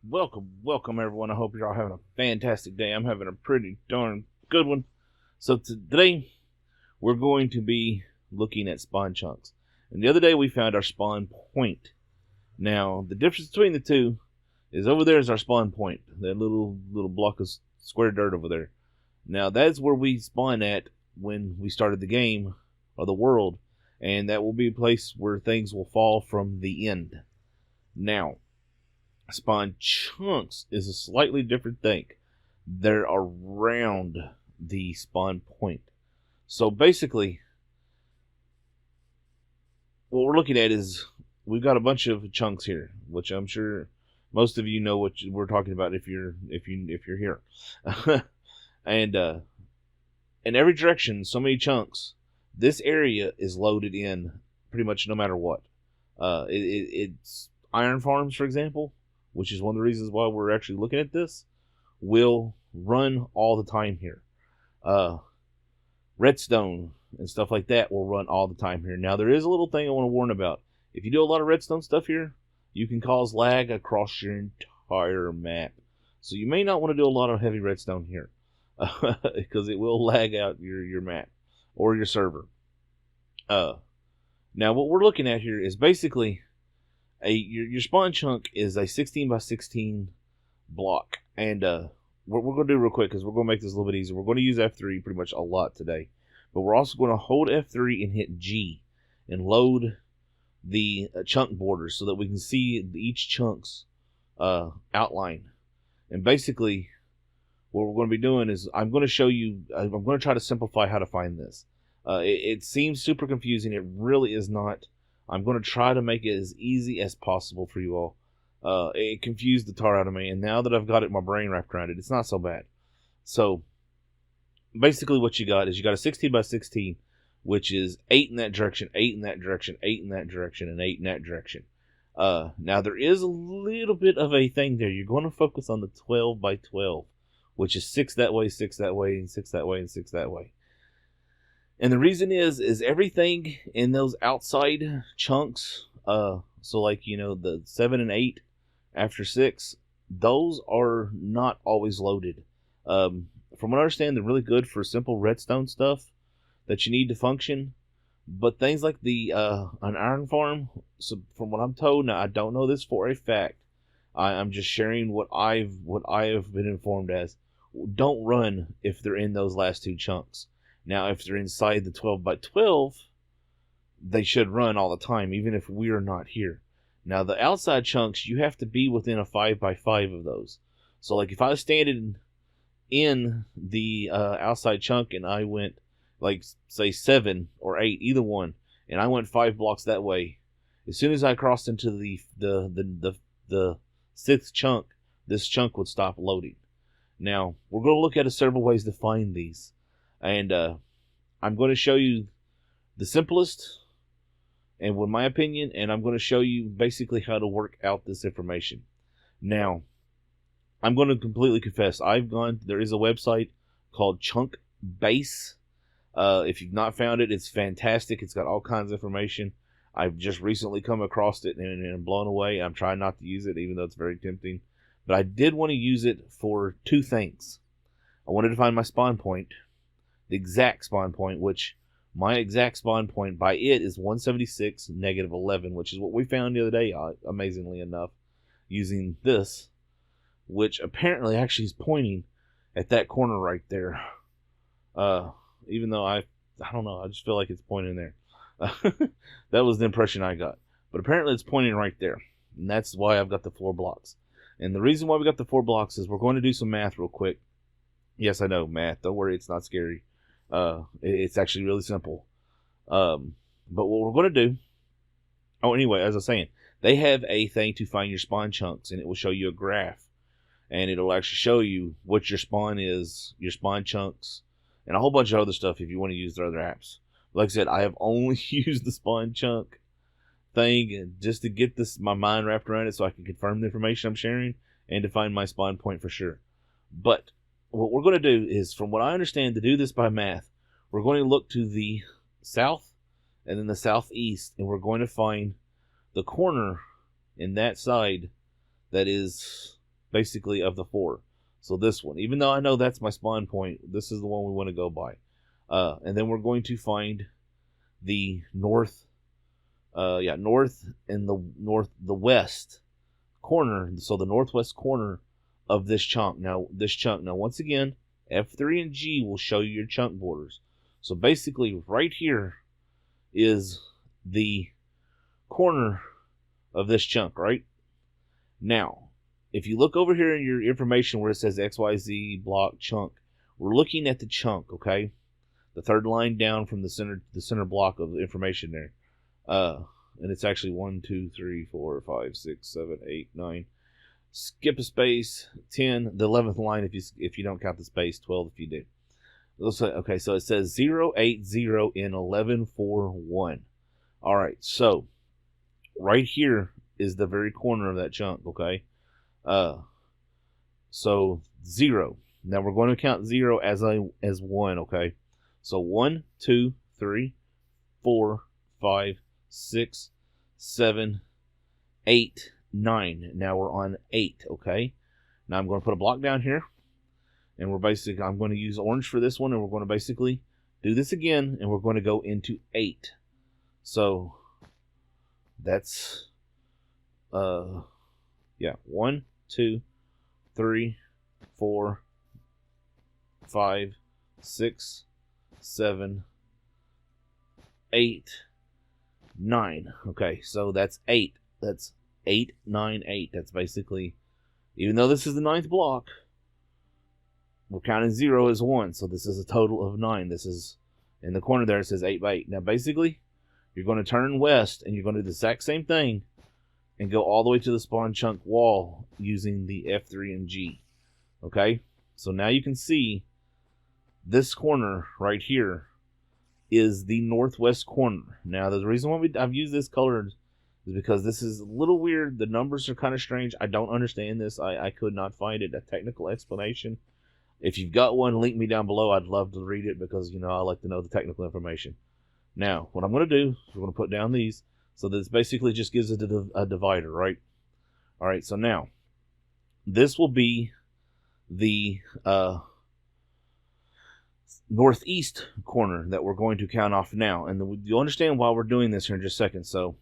Welcome everyone. I hope you're all having a fantastic day. I'm having a pretty darn good one. So today we're going to be looking at spawn chunks. And the other day we found our spawn point. Now the difference between the two is over there is our spawn point. That little block of square dirt over there. Now that's where we spawn at when we started the game or the world, and that will be a place where things will fall from the end. Now, spawn chunks is a slightly different thing. They're around the spawn point. So basically, what we're looking at is we've got a bunch of chunks here, which I'm sure most of you know what we're talking about if you're here. And in every direction, so many chunks. This area is loaded in pretty much no matter what. It's iron farms, for example, which is one of the reasons why we're actually looking at this, will run all the time here. Redstone and stuff like that will run all the time here. Now, there is a little thing I want to warn about. If you do a lot of redstone stuff here, you can cause lag across your entire map. So you may not want to do a lot of heavy redstone here, because it will lag out your map or your server. Now, what we're looking at here is basically your spawn chunk is a 16 by 16 block, and what we're going to do real quick, because we're going to make this a little bit easier, we're going to use F3 pretty much a lot today, but we're also going to hold F3 and hit G and load the chunk borders so that we can see each chunk's outline. And basically what we're going to be doing is I'm going to try to simplify how to find this. It seems super confusing. It really is not. I'm going to try to make it as easy as possible for you all. It confused the tar out of me, and now that I've got my brain wrapped around it, it's not so bad. So, basically what you got is you got a 16 by 16, which is 8 in that direction, 8 in that direction, 8 in that direction, and 8 in that direction. Now, there is a little bit of a thing there. You're going to focus on the 12 by 12, which is 6 that way, 6 that way, and 6 that way, and 6 that way. And the reason is everything in those outside chunks, so like, the 7 and 8 after 6, those are not always loaded. From what I understand, they're really good for simple redstone stuff that you need to function. But things like an iron farm, so from what I'm told, now I don't know this for a fact, I'm just sharing what I have been informed as, don't run if they're in those last two chunks. Now, if they're inside the 12 by 12, they should run all the time, even if we are not here. Now, the outside chunks, you have to be within a 5 by 5 of those. So, like, if I was standing in the outside chunk and I went, like, say 7 or 8, either one, and I went 5 blocks that way, as soon as I crossed into the sixth chunk, this chunk would stop loading. Now, we're going to look at several ways to find these. And I'm going to show you the simplest, and with my opinion, and I'm going to show you basically how to work out this information. Now, I'm going to completely confess, there is a website called Chunk Base. If you've not found it, it's fantastic. It's got all kinds of information. I've just recently come across it and I'm blown away. I'm trying not to use it, even though it's very tempting. But I did want to use it for two things. I wanted to find my spawn point, the exact spawn point, which my exact spawn point by it is 176 negative 11, which is what we found the other day, amazingly enough, using this, which apparently actually is pointing at that corner right there. Even though I don't know, I just feel like it's pointing there. That was the impression I got. But apparently it's pointing right there, and that's why I've got the 4 blocks. And the reason why we got the 4 blocks is we're going to do some math real quick. Yes, I know, math. Don't worry, it's not scary. It's actually really simple. But what we're going to do... Oh, anyway, as I was saying, they have a thing to find your spawn chunks, and it will show you a graph. And it'll actually show you what your spawn is, your spawn chunks, and a whole bunch of other stuff if you want to use their other apps. Like I said, I have only used the spawn chunk thing just to get my mind wrapped around it so I can confirm the information I'm sharing and to find my spawn point for sure. But what we're going to do is, from what I understand, to do this by math, we're going to look to the south and then the southeast, and we're going to find the corner in that side that is basically of the 4. So this one, even though I know that's my spawn point, this is the one we want to go by. And then we're going to find the north, north and the west corner. So the northwest corner of this chunk. Now, once again, F3 and G will show you your chunk borders. So basically, right here is the corner of this chunk, right? Now, if you look over here in your information where it says XYZ block chunk, we're looking at the chunk, okay? The third line down from the center block of the information there. And it's actually 1, 2, 3, 4, 5, 6, 7, 8, 9. Skip a space, 10. The 11th line if you don't count the space, 12 if you do. Okay, so it says 080 in 1141. All right, so right here is the very corner of that chunk, okay? So 0. Now we're going to count 0 as 1, okay? So 1, 2, 3, 4, 5, 6, 7, 8, 9. Now we're on 8, okay? Now I'm going to put a block down here. And I'm going to use orange for this one. And we're going to basically do this again. And we're going to go into 8. So that's, 1, 2, 3, 4, 5, 6, 7, 8, 9. Okay, so that's 8. That's 8, 9, 8. That's basically, even though this is the 9th block, we're counting 0 as 1. So this is a total of 9. This is, in the corner there, it says 8 by 8. Now basically, you're going to turn west and you're going to do the exact same thing and go all the way to the spawn chunk wall using the F3 and G. Okay? So now you can see this corner right here is the northwest corner. Now, the reason why I've used this color is because this is a little weird. The numbers are kind of strange. I don't understand this. I could not find a technical explanation. If you've got one, link me down below. I'd love to read it because, I like to know the technical information. Now, what I'm going to do is we're going to put down these. So this basically just gives it a divider, right? All right, so now, this will be the northeast corner that we're going to count off now. And you'll understand why we're doing this here in just a second. So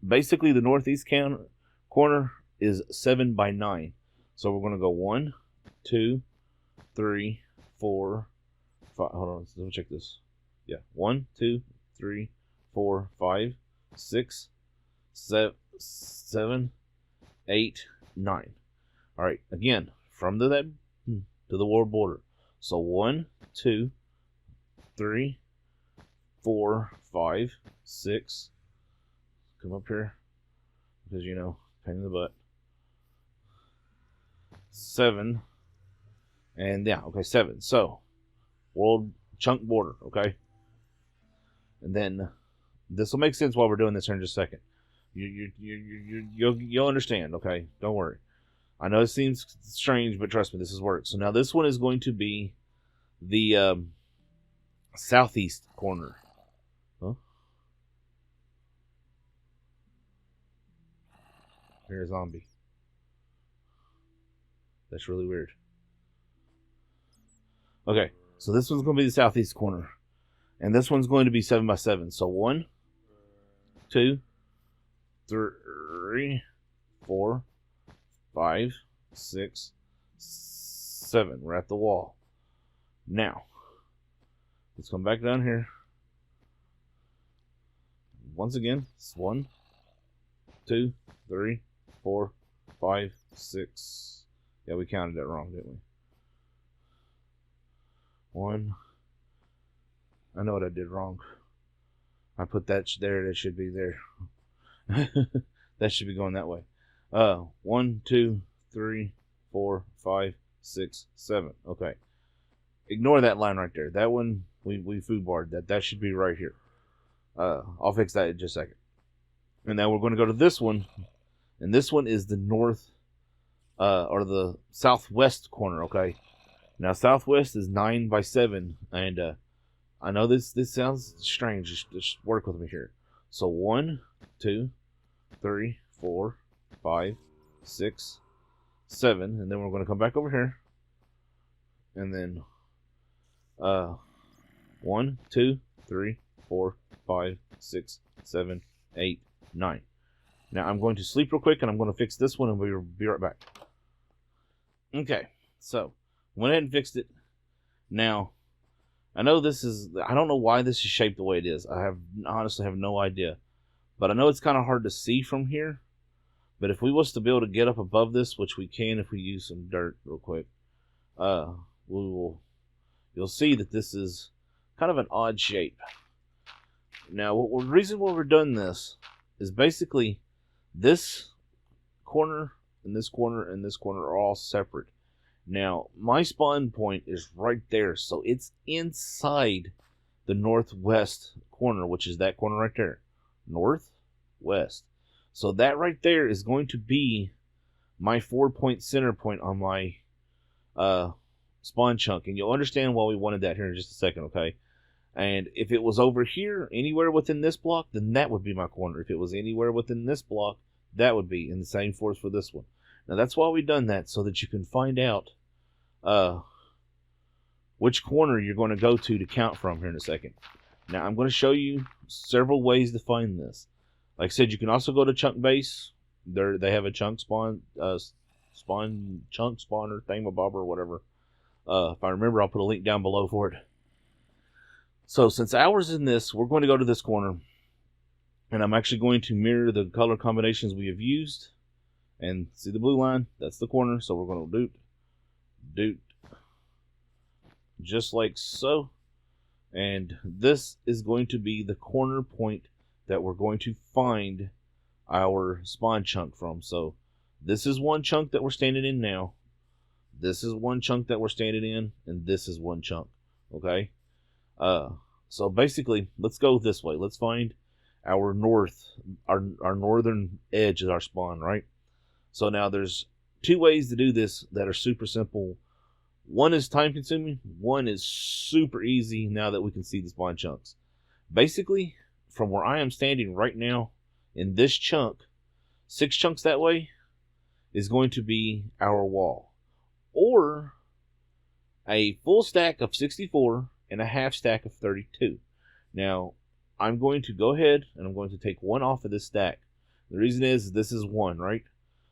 basically the northeast corner is 7 by 9. So we're going to go 1, 2, 3, 4, 5. Hold on, let me check this. Yeah, 1, 2, 3, 4, 5, 6, 7, 8, 9. All right, again, from that to the world border. So 1, 2, 3, 4, 5, 6. Come up here because pain in the butt. 7, and yeah, okay, 7. So world chunk border, okay, and then this will make sense while we're doing this here in just a second. You'll understand, okay? Don't worry. I know it seems strange, but trust me, this is work. So now this one is going to be the southeast corner. Huh? Here's a zombie. That's really weird. Okay, so this one's going to be the southeast corner. And this one's going to be 7 by 7. So 1, 2, 3, 4, 5, 6, 7. We're at the wall. Now, let's come back down here. Once again, it's 1, 2, 3, 4, 5, 6. Yeah, we counted that wrong, didn't we? 1. I know what I did wrong. I put that there. That should be there. That should be going that way. 1, 2, 3, 4, 5, 6, 7. Okay. Ignore that line right there. That one we food barred. That should be right here. I'll fix that in just a second. And now we're going to go to this one, and this one is the north or the southwest corner. Okay. Now southwest is 9 by 7, and I know this sounds strange. Just work with me here. So 1, 2, 3, 4, 5, 6, 7, and then we're going to come back over here, and then 1, 2, 3, 4, 5, 6, 7, 8, 9. Now I'm going to sleep real quick, and I'm going to fix this one, and we'll be right back. Okay, so went ahead and fixed it. Now I know I don't know why this is shaped the way it is. I honestly have no idea, but I know it's kind of hard to see from here. But if we was to be able to get up above this, which we can if we use some dirt real quick, you'll see that this is kind of an odd shape. Now, the reason why we're doing this is basically this corner and this corner and this corner are all separate. Now, my spawn point is right there, so it's inside the northwest corner, which is that corner right there. Northwest. So that right there is going to be my 4-point center point on my spawn chunk. And you'll understand why we wanted that here in just a second, okay? And if it was over here, anywhere within this block, then that would be my corner. If it was anywhere within this block, that would be. And the same for this one. Now that's why we've done that, so that you can find out which corner you're going to go to count from here in a second. Now I'm going to show you several ways to find this. Like I said, you can also go to chunk base. They have a chunk chunk spawner thingamabob or whatever. If I remember, I'll put a link down below for it. So since ours is in this, we're going to go to this corner, and I'm actually going to mirror the color combinations we have used. And see the blue line? That's the corner. So we're going to doot, just like so. And this is going to be the corner point that we're going to find our spawn chunk from. So this is one chunk that we're standing in now. This is one chunk that we're standing in, and this is one chunk. Okay. So basically, let's go this way. Let's find our northern edge of our spawn, right? So now there's two ways to do this that are super simple. One is time consuming. One is super easy now that we can see the spawn chunks. Basically, from where I am standing right now in this chunk, 6 chunks that way is going to be our wall. Or a full stack of 64 and a half stack of 32. Now, I'm going to go ahead and I'm going to take one off of this stack. The reason is this is 1, right?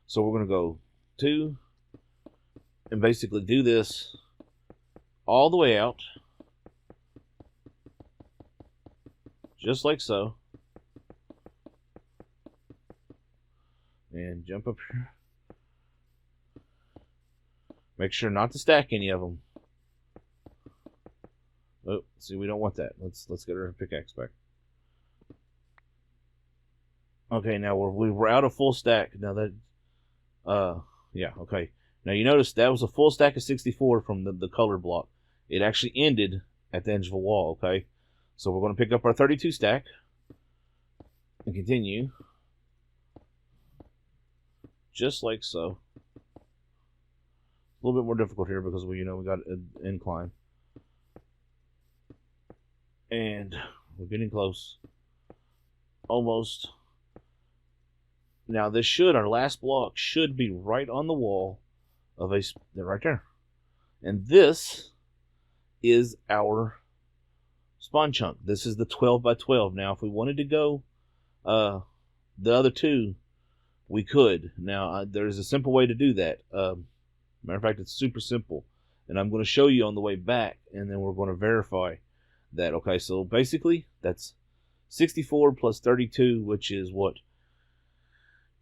So we're going to go 2 and basically do this all the way out. Just like so. And jump up here. Make sure not to stack any of them. Oh, see, we don't want that. Let's get our pickaxe back. Okay, now we're out of full stack. Now that, yeah, okay. Now you notice that was a full stack of 64 from the color block. It actually ended at the edge of a wall, okay? So we're going to pick up our 32 stack and continue just like so. A little bit more difficult here because we got an incline. And we're getting close. Almost. Now our last block should be right on the wall of right there. And this is our spawn chunk. This is the 12 by 12. Now if we wanted to go the other two, we could. Now there's a simple way to do that. Matter of fact, it's super simple. And I'm going to show you on the way back, and then we're going to verify that. Okay, so basically that's 64 plus 32, which is what?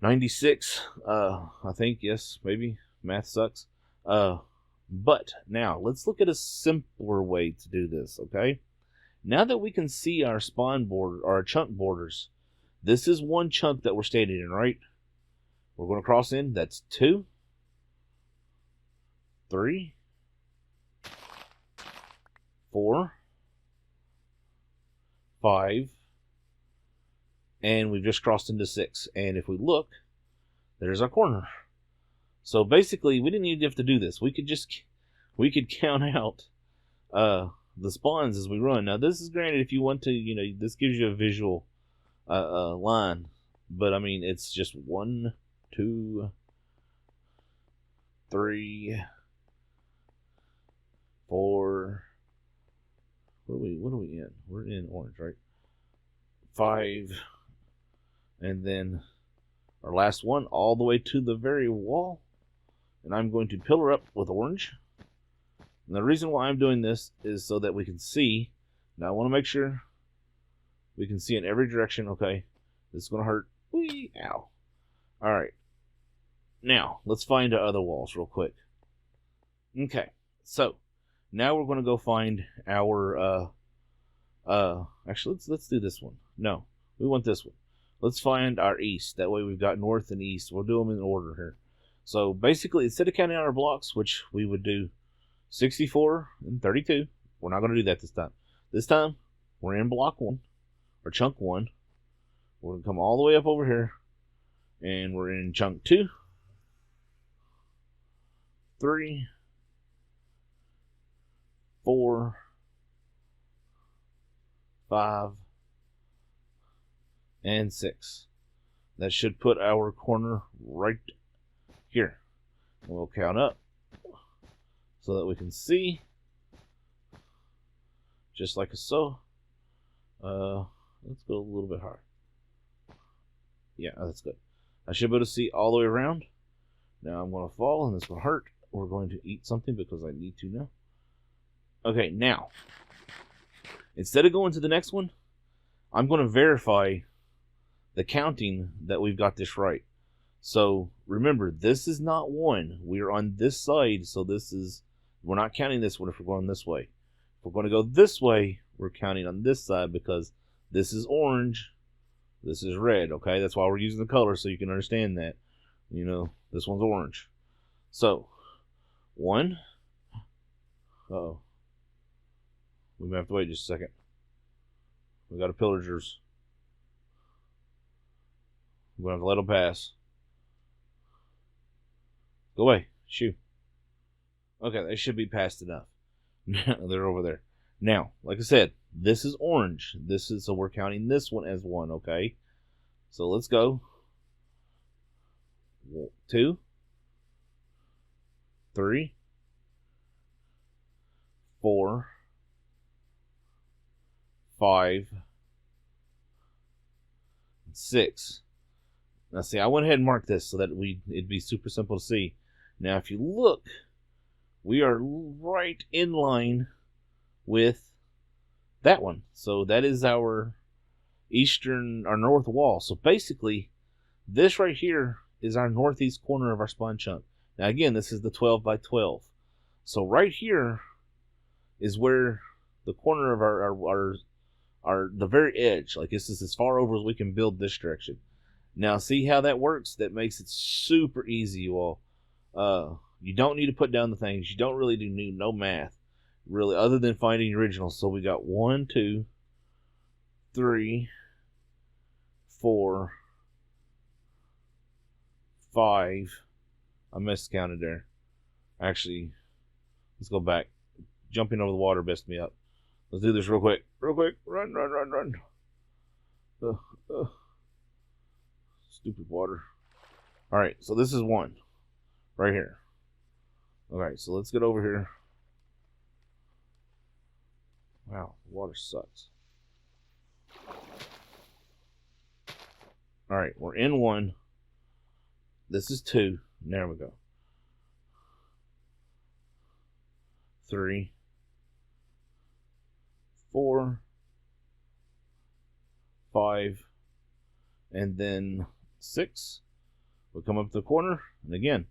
96, I think. Yes, maybe. Math sucks. But now let's look at a simpler way to do this, okay? Now that we can see our spawn border, or our chunk borders, this is one chunk that we're standing in, right? We're going to cross in. That's 2, 3, 4, 5, and we've just crossed into 6. And if we look, there's our corner. So basically, we didn't even have to do this. We could count out the spawns as we run. Now, this is granted if you want to, this gives you a visual line. But, I mean, it's just 1, 2, 3, 4. What are we in? We're in orange, right? 5, and then our last one all the way to the very wall. And I'm going to pillar up with orange. And the reason why I'm doing this is so that we can see. Now I want to make sure we can see in every direction. Okay, this is going to hurt. Whee! Ow. All right. Now let's find the other walls real quick. Okay, so now we're going to go find our actually let's do this one. No, we want this one. Let's find our east. That way we've got north and east. We'll do them in order here. So basically, instead of counting our blocks, which we would do 64 and 32, we're not going to do that this time. This time we're in block 1 or chunk 1. We're going to come all the way up over here, and we're in chunk 2, 3, 4, 5, and 6. That should put our corner right here. And we'll count up so that we can see, just like so. Let's go a little bit higher. Yeah, that's good. I should be able to see all the way around. Now I'm going to fall, and this will hurt. We're going to eat something because I need to now. Okay, now, instead of going to the next one, I'm going to verify the counting that we've got this right. So remember, this is not 1. We are on this side, so this is, we're not counting this one if we're going this way. If we're going to go this way, we're counting on this side because this is orange, this is red, okay? That's why we're using the color, so you can understand that. You know, this one's orange. So, 1. Uh-oh. We may have to wait just a second. We got a pillagers. We're going to have to let them pass. Go away. Shoo. Okay, they should be past enough. They're over there. Now, like I said, this is orange. So we're counting this one as 1, okay? So let's go. 2, 3, 4, 5, 6. Now see, I went ahead and marked this so that it'd be super simple to see. Now if you look, we are right in line with that one. So that is our north wall. So basically, this right here is our northeast corner of our spawn chunk. Now again, this is the 12 by 12. So right here is where the corner of our the very edge, like this is as far over as we can build this direction. Now see how that works? That makes it super easy, you all. You don't need to put down the things. You don't really do no math, really, other than finding the originals. So we got 1, 2, 3, 4, 5. I miscounted there. Actually, let's go back. Jumping over the water messed me up. Let's do this real quick. Real quick. Run, run, run, run. Stupid water. Alright, so this is 1. Right here. Alright, so let's get over here. Wow, the water sucks. Alright, we're in 1. This is 2. There we go. 3, 4, 5, and then 6. We'll come up to the corner, and again,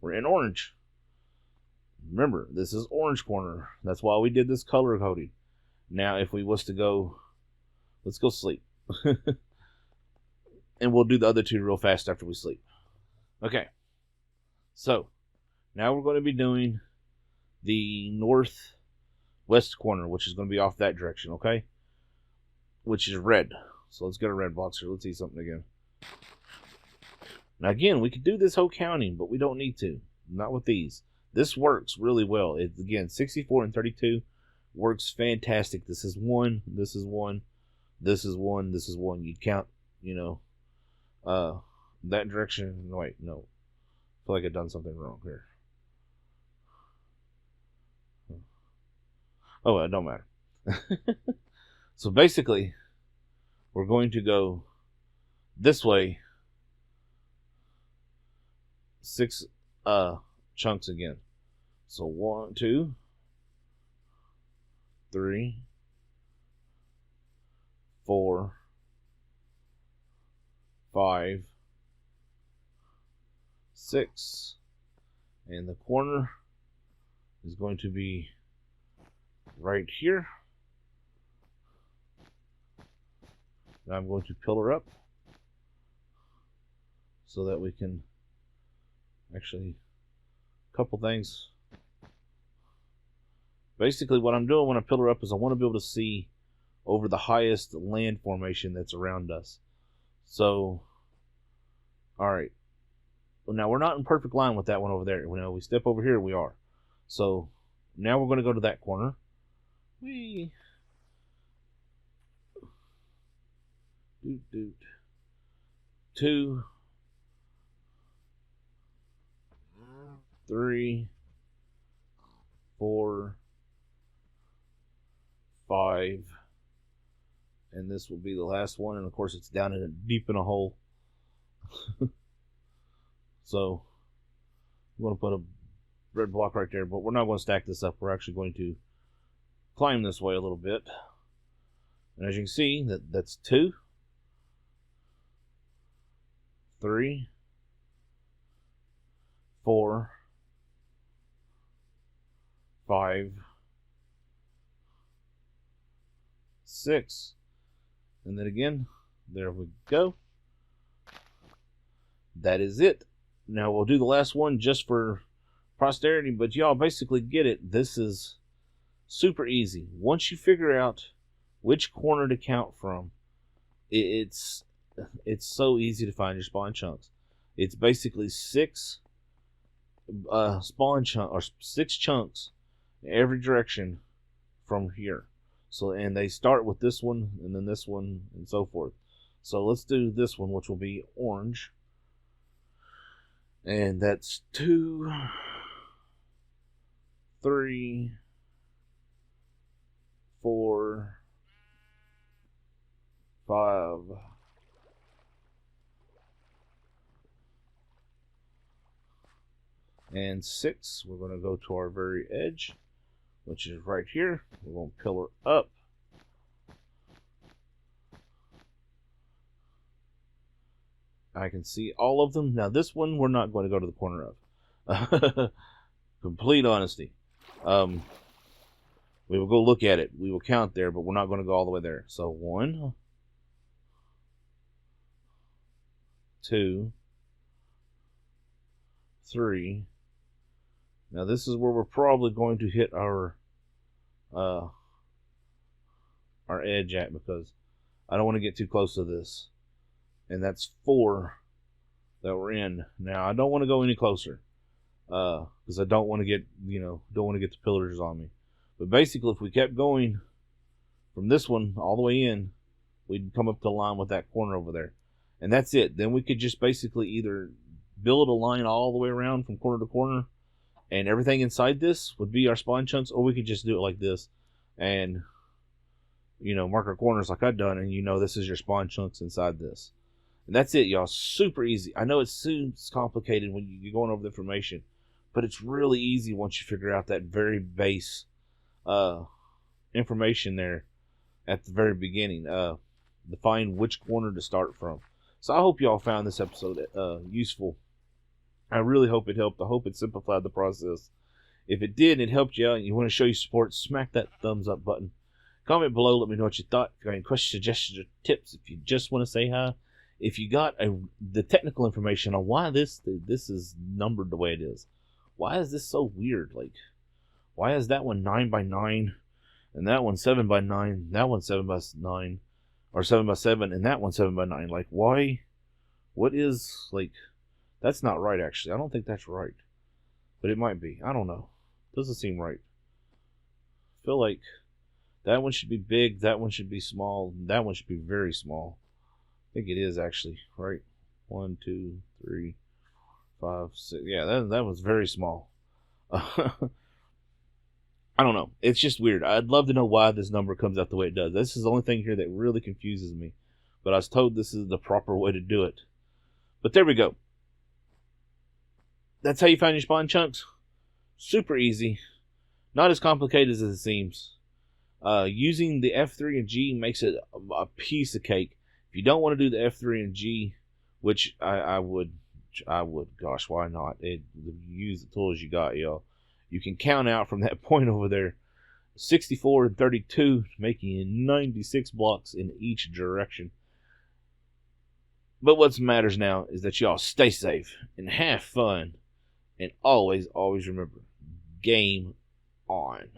we're in orange. Remember, this is orange corner. That's why we did this color coding. Now, if we was to go, let's go sleep. And we'll do the other 2 real fast after we sleep. Okay. So, now we're going to be doing the northwest corner, which is going to be off that direction, okay? Which is red. So let's get a red box here. Let's see something again. Now again, we could do this whole counting, but we don't need to. Not with these. This works really well. It's again 64 and 32 works fantastic. This is 1. This is 1. This is 1. This is 1. You'd count, you know, that direction. Wait, no. I feel like I've done something wrong here. Oh, it don't matter. So basically, we're going to go this way 6 chunks again. So 1, 2, 3, 4, 5, 6, and the corner is going to be right here. Now I'm going to pillar up so that we can actually, a couple things. Basically what I'm doing when I pillar up is I want to be able to see over the highest land formation that's around us. So, alright. Well, now we're not in perfect line with that one over there. When we step over here, we are. So, now we're going to go to that corner. Whee! Doot, doot. 2, 3, 4, 5, and this will be the last one, and of course it's down deep in a hole. So I'm going to put a red block right there, but we're not going to stack this up. We're actually going to climb this way a little bit, and as you can see, that's 2, 3, 4, 5, 6, and then again, there we go. That is it. Now we'll do the last one just for posterity, but y'all basically get it. This is super easy. Once you figure out which corner to count from, it's so easy to find your spawn chunks. It's basically 6 spawn chunks, or 6 chunks in every direction from here. So, and they start with this one, and then this one, and so forth. So let's do this one, which will be orange. And that's 2, 3, 4, 5, and 6. We're going to go to our very edge, which is right here. We're going to pillar up. I can see all of them. Now this one we're not going to go to the corner of. Complete honesty. We will go look at it. We will count there, but we're not going to go all the way there. So 1, 2, 3. Now this is where we're probably going to hit our edge at, because I don't want to get too close to this. And that's 4 that we're in. Now I don't want to go any closer, because I don't want to get, don't want to get the pillars on me. But basically, if we kept going from this one all the way in, we'd come up to the line with that corner over there, and that's it. Then we could just basically either build a line all the way around from corner to corner, and everything inside this would be our spawn chunks, or we could just do it like this, and mark our corners like I've done, and this is your spawn chunks inside this. And that's it, y'all. Super easy. I know it seems complicated when you're going over the information, but it's really easy once you figure out that very base information there at the very beginning, to find which corner to start from. So I hope y'all found this episode useful. I really hope it helped. I hope it simplified the process. If it did and it helped you out and you want to show your support, smack that thumbs up button. Comment below. Let me know what you thought. If you got any questions, suggestions, or tips, if you just want to say hi. If you got the technical information on why this is numbered the way it is. Why is this so weird? Like, why is that one 9x9 and that one 7x9, that one 7x9, or 7x7, and that one 7x9? Like, why? What is, like, that's not right, actually. I don't think that's right. But it might be. I don't know. Doesn't seem right. I feel like that one should be big, that one should be small, that one should be very small. I think it is, actually, right? 1, 2, 3, 5, 6. Yeah, that was very small. I don't know. It's just weird. I'd love to know why this number comes out the way it does. This is the only thing here that really confuses me. But I was told this is the proper way to do it. But there we go. That's how you find your spawn chunks. Super easy. Not as complicated as it seems. Using the F3 and G makes it a piece of cake. If you don't want to do the F3 and G, which I would, gosh, why not? Use the tools you got, y'all. You can count out from that point over there, 64 and 32, making 96 blocks in each direction. But what matters now is that y'all stay safe and have fun, and always remember, game on.